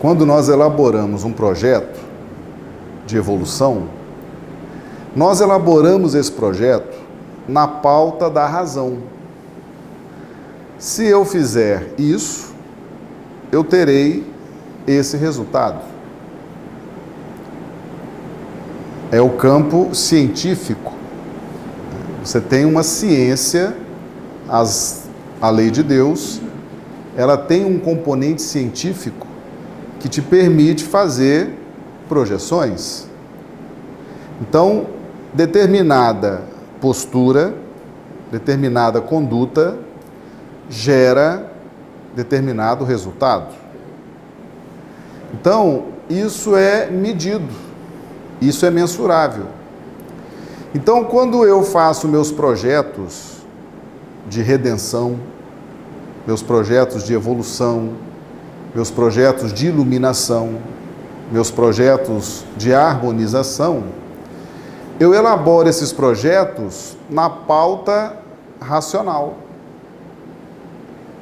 Quando nós elaboramos um projeto de evolução, nós elaboramos esse projeto na pauta da razão. Se eu fizer isso, eu terei esse resultado. É o campo científico. Você tem uma ciência, a lei de Deus, ela tem um componente científico que te permite fazer projeções. Então, determinada postura, determinada conduta gera determinado resultado. Então, isso é medido, isso é mensurável. Então, quando eu faço meus projetos de redenção, meus projetos de evolução, meus projetos de iluminação, meus projetos de harmonização, eu elaboro esses projetos na pauta racional.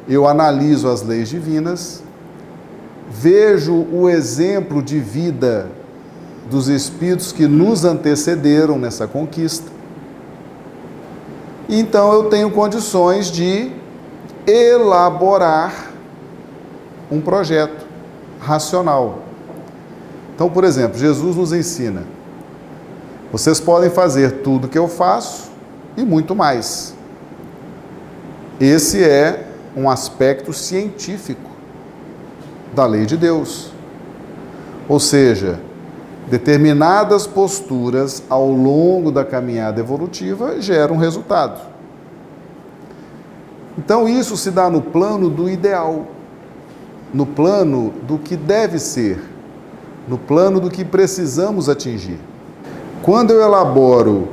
Eu analiso as leis divinas, vejo o exemplo de vida dos espíritos que nos antecederam nessa conquista. Então eu tenho condições de elaborar um projeto racional. Então, por exemplo, Jesus nos ensina: vocês podem fazer tudo que eu faço e muito mais. Esse é um aspecto científico da lei de Deus. Ou seja, determinadas posturas ao longo da caminhada evolutiva geram resultado. Então isso se dá no plano do ideal, no plano do que deve ser, no plano do que precisamos atingir. Quando eu elaboro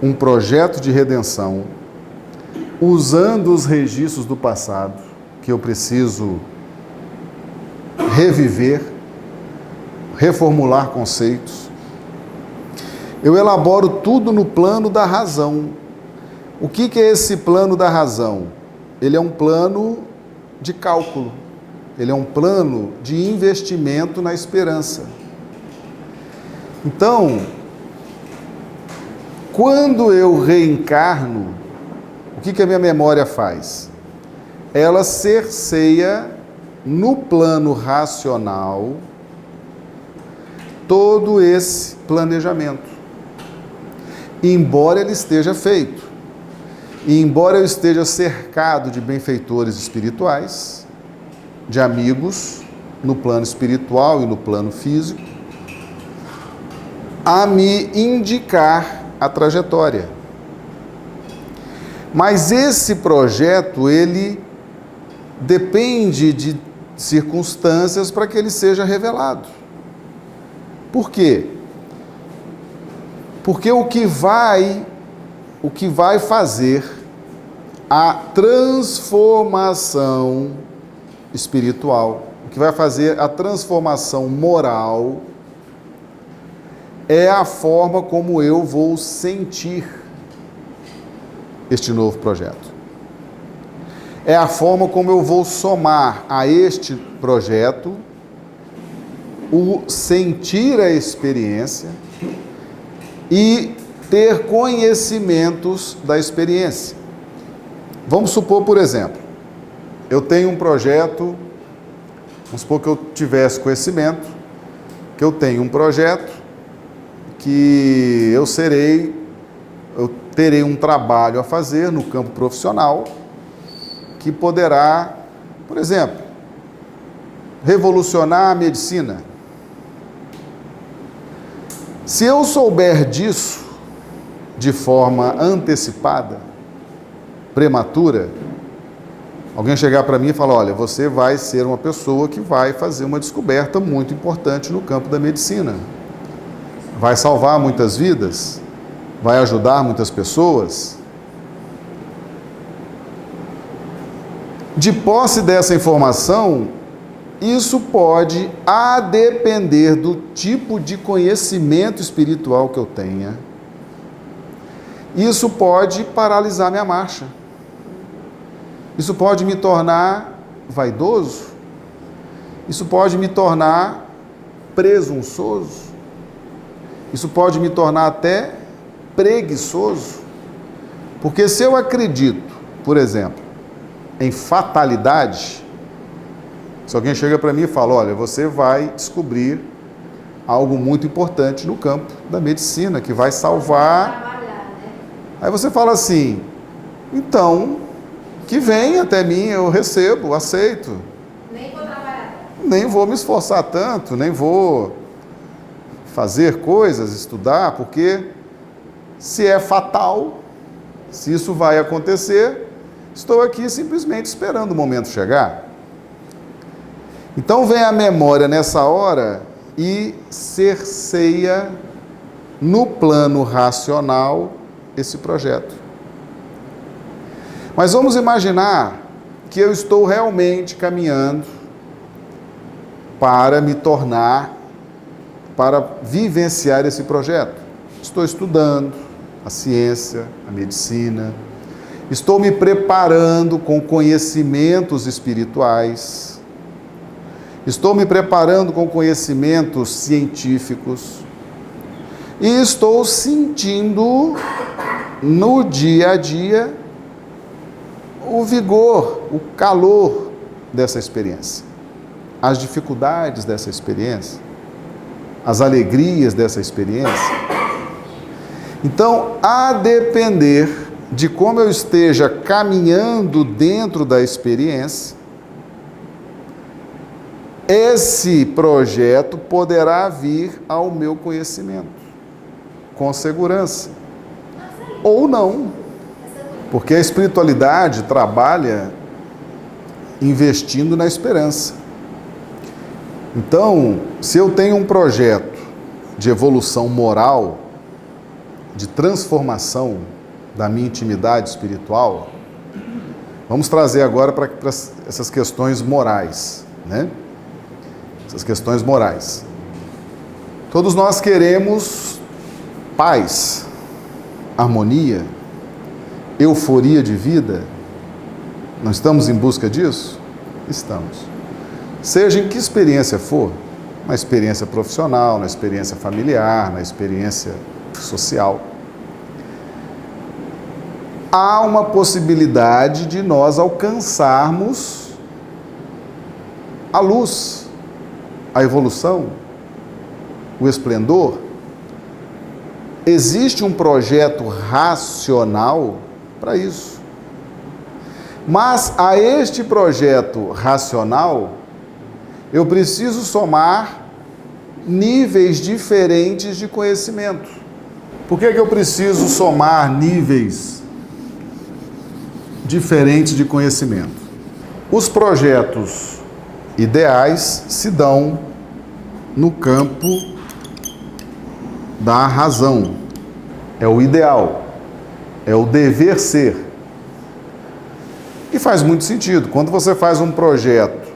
um projeto de redenção, usando os registros do passado, que eu preciso reviver, reformular conceitos, eu elaboro tudo no plano da razão. O que é esse plano da razão? Ele é um plano de cálculo, ele é um plano de investimento na esperança. Então, quando eu reencarno, o que a minha memória faz? Ela cerceia no plano racional todo esse planejamento, embora ele esteja feito, e embora eu esteja cercado de benfeitores espirituais, de amigos no plano espiritual e no plano físico, a me indicar a trajetória. Mas esse projeto, ele depende de circunstâncias para que ele seja revelado. Por quê? Porque o que vai fazer a transformação espiritual, o que vai fazer a transformação moral, é a forma como eu vou sentir este novo projeto. É a forma como eu vou somar a este projeto o sentir a experiência e ter conhecimentos da experiência. Vamos supor, por exemplo, eu tenho um projeto, vamos supor que eu tivesse conhecimento, que eu tenho um projeto que eu terei um trabalho a fazer no campo profissional que poderá, por exemplo, revolucionar a medicina. Se eu souber disso de forma antecipada, prematura, alguém chegar para mim e falar: olha, você vai ser uma pessoa que vai fazer uma descoberta muito importante no campo da medicina, vai salvar muitas vidas, vai ajudar muitas pessoas. De posse dessa informação, isso pode, a depender do tipo de conhecimento espiritual que eu tenha, isso pode paralisar minha marcha. Isso pode me tornar vaidoso. Isso pode me tornar presunçoso. Isso pode me tornar até preguiçoso. Porque se eu acredito, por exemplo, em fatalidade, se alguém chega para mim e fala, olha, você vai descobrir algo muito importante no campo da medicina, que vai salvar... Aí você fala assim, então, que vem até mim, eu recebo, aceito. Nem vou trabalhar. Nem vou me esforçar tanto, nem vou fazer coisas, estudar, porque se é fatal, se isso vai acontecer, estou aqui simplesmente esperando o momento chegar. Então vem a memória nessa hora e cerceia no plano racional esse projeto. Mas vamos imaginar que eu estou realmente caminhando para me tornar, para vivenciar esse projeto. Estou estudando a ciência, a medicina, estou me preparando com conhecimentos espirituais, estou me preparando com conhecimentos científicos e estou sentindo no dia a dia o vigor, o calor dessa experiência, as dificuldades dessa experiência, as alegrias dessa experiência. Então, a depender de como eu esteja caminhando dentro da experiência, esse projeto poderá vir ao meu conhecimento, com segurança, ou não, porque a espiritualidade trabalha investindo na esperança. Então, se eu tenho um projeto de evolução moral, de transformação da minha intimidade espiritual, vamos trazer agora para essas questões morais, né? Essas questões morais. Todos nós queremos paz, harmonia, euforia de vida. Não estamos em busca disso? Estamos. Seja em que experiência for, na experiência profissional, na experiência familiar, na experiência social, há uma possibilidade de nós alcançarmos a luz, a evolução, o esplendor. Existe um projeto racional para isso. Mas a este projeto racional, eu preciso somar níveis diferentes de conhecimento. Por que eu preciso somar níveis diferentes de conhecimento? Os projetos ideais se dão no campo da razão. É o ideal, é o dever ser. E faz muito sentido. Quando você faz um projeto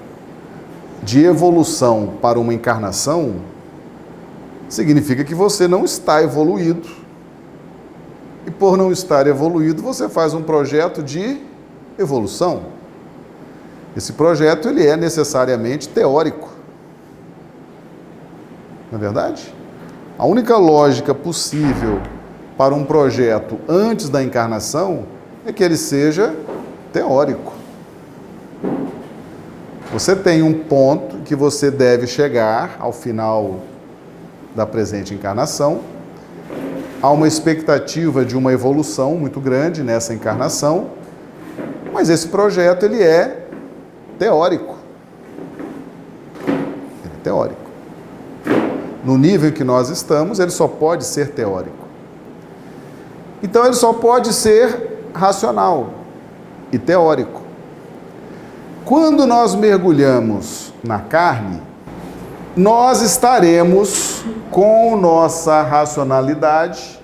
de evolução para uma encarnação, significa que você não está evoluído. E por não estar evoluído, você faz um projeto de evolução. Esse projeto, ele é necessariamente teórico. Não é verdade? A única lógica possível para um projeto antes da encarnação é que ele seja teórico. Você tem um ponto que você deve chegar ao final da presente encarnação. Há uma expectativa de uma evolução muito grande nessa encarnação, mas esse projeto, ele é teórico. Ele é teórico. No nível em que nós estamos, ele só pode ser teórico. Então, ele só pode ser racional e teórico. Quando nós mergulhamos na carne, nós estaremos com nossa racionalidade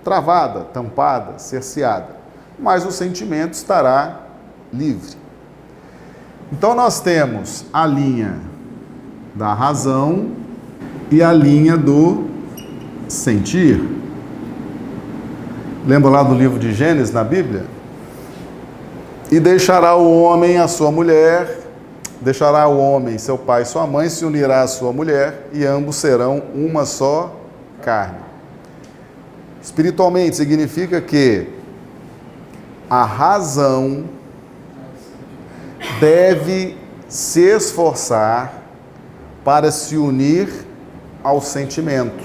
travada, tampada, cerceada, mas o sentimento estará livre. Então nós temos a linha da razão e a linha do sentir. Lembra lá do livro de Gênesis na Bíblia? E deixará o homem a sua mulher, Deixará o homem seu pai e sua mãe, se unirá à sua mulher, e ambos serão uma só carne. Espiritualmente significa que a razão deve se esforçar para se unir ao sentimento.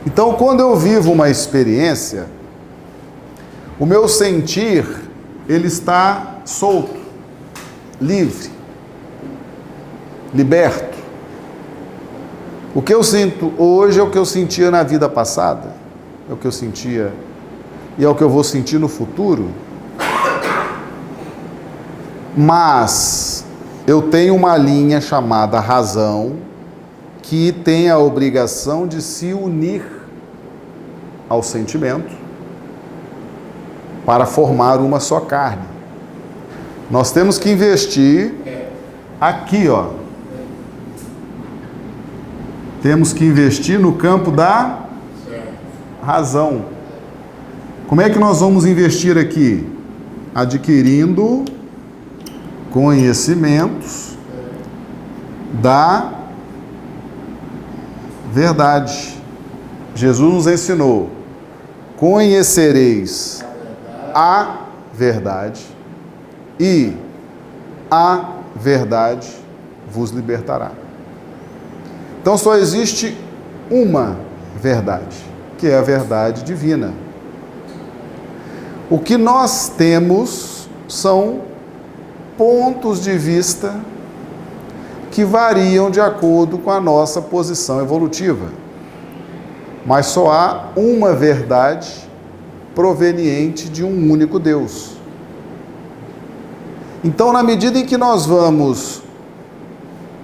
Então, quando eu vivo uma experiência, o meu sentir, ele está solto, livre, liberto. O que eu sinto hoje é o que eu sentia na vida passada, é o que eu sentia e é o que eu vou sentir no futuro. Mas eu tenho uma linha chamada razão que tem a obrigação de se unir ao sentimento para formar uma só carne. Nós temos que investir aqui, ó. Temos que investir no campo da razão. Como é que nós vamos investir aqui? Adquirindo conhecimentos da verdade. Jesus nos ensinou: conhecereis a verdade e a verdade vos libertará. Então só existe uma verdade, que é a verdade divina. O que nós temos são pontos de vista que variam de acordo com a nossa posição evolutiva. Mas só há uma verdade proveniente de um único Deus. Então, na medida em que nós vamos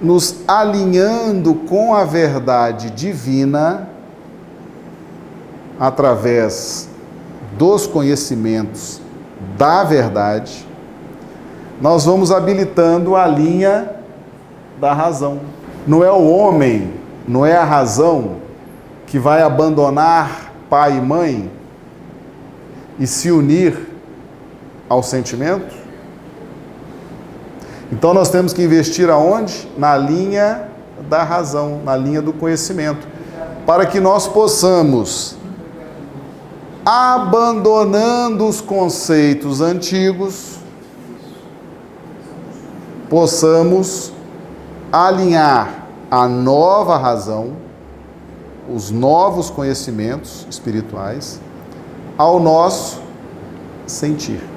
nos alinhando com a verdade divina, através dos conhecimentos da verdade, nós vamos habilitando a linha da razão. Não é o homem, não é a razão que vai abandonar pai e mãe e se unir ao sentimento? Então nós temos que investir aonde? Na linha da razão, na linha do conhecimento, para que nós possamos, abandonando os conceitos antigos, possamos alinhar a nova razão, os novos conhecimentos espirituais, ao nosso sentir.